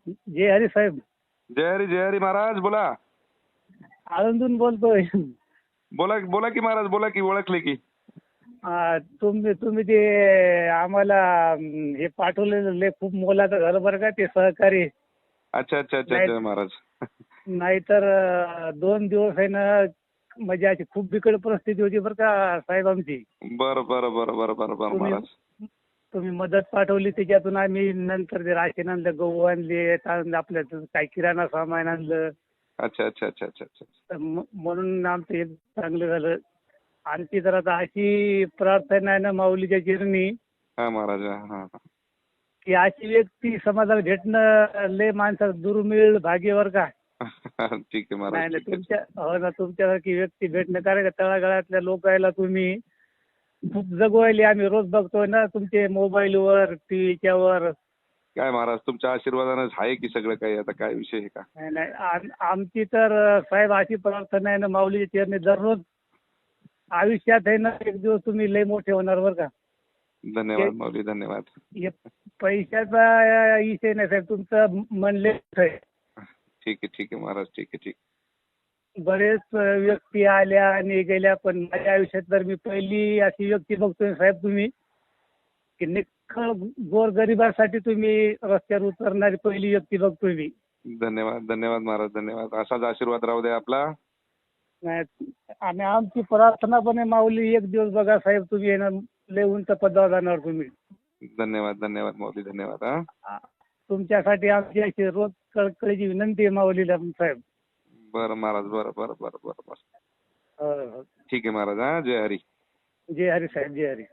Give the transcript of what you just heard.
जय हरी साहेब. जय हरी महाराज. बोला आळंदून बोलतोय. बोला बोला की महाराज, बोला की, ओळखले की. तुम्ही तुम्ही ते आम्हाला हे पाठवलेलं लय खूप मोलाचं झालं बरं का ते सहकारी. अच्छा अच्छा अच्छा नाही- अच्छा महाराज. नाहीतर 2 दिवस आहे ना, म्हणजे अशी खूप बिकट परिस्थिती होती बरं का साहेब आमची. बरं बरं बरं बरं बरं बरं तुम्ही महाराज. तुम्ही मदत पाठवली, त्याच्यातून आम्ही नंतर ते राशन आणलं, गहू आणले, आपल्या काही किराणा सामान आणलं. अच्छा अच्छा अच्छा अच्छा अच्छा. तर म्हणून आमचं एक चांगलं झालं. आणखी जर आता अशी प्रार्थना आहे ना माऊलीच्या चरणी, हा महाराज. हा हा हा. की अशी व्यक्ती समाजाला भेटणं लय माणसाचं दुर्मिळ भाग्यवर का. ठीक आहे महाराज. नाही नाही, ठीक आहे. हो ना, तुमच्यासारखी व्यक्ती भेटणं, कारण का तळागाळातल्या लोकायला तुम्ही खूप जगवायले आम्ही रोज बघतोय ना तुमचे मोबाईलवर, टीव्हीच्या वर. काय महाराज, तुमच्या आशीर्वादानेच आहे की सगळं काही. आता काय विषय आहे का? नाही नाही, आमची तर साहेब अशी प्रार्थना आहे ना माऊलीच्या चरणी, दररोज आयुष्यात आहे ना एक दिवस तुम्ही लय मोठे होणार बरं का. धन्यवाद माऊली, धन्यवाद. हे पैशाचा विषय नाही साहेब, तुमचं मन लय मोठं आहे. ठीक आहे ठीक आहे महाराज. ठीक आहे ठीक. बरेच व्यक्ती आल्या आणि गेल्या, पण माझ्या आयुष्यात तर मी पहिली अशी व्यक्ती बघतोय साहेब तुम्ही, की निखळ गोरगरिबासाठी तुम्ही रस्त्यावर उतरणारी पहिली व्यक्ती बघतोय मी. धन्यवाद धन्यवाद महाराज, धन्यवाद. असाच आशीर्वाद राहू द्या आपला. नाही, आणि आमची प्रार्थना पण आहे माऊली, एक दिवस बघा साहेब तुम्ही आहे ना लय उंच पदावर जाणार तुम्ही. धन्यवाद धन्यवाद माऊली, धन्यवाद. हा तुमच्यासाठी आमची अशी रोज कळकळीची विनंती आहे माऊलीला साहेब. बरं महाराज. बरं बरं बरं बरं बरं. हो, हो. ठीक आहे महाराज. हा, जय हरी. जय हरी साहेब, जय हरी.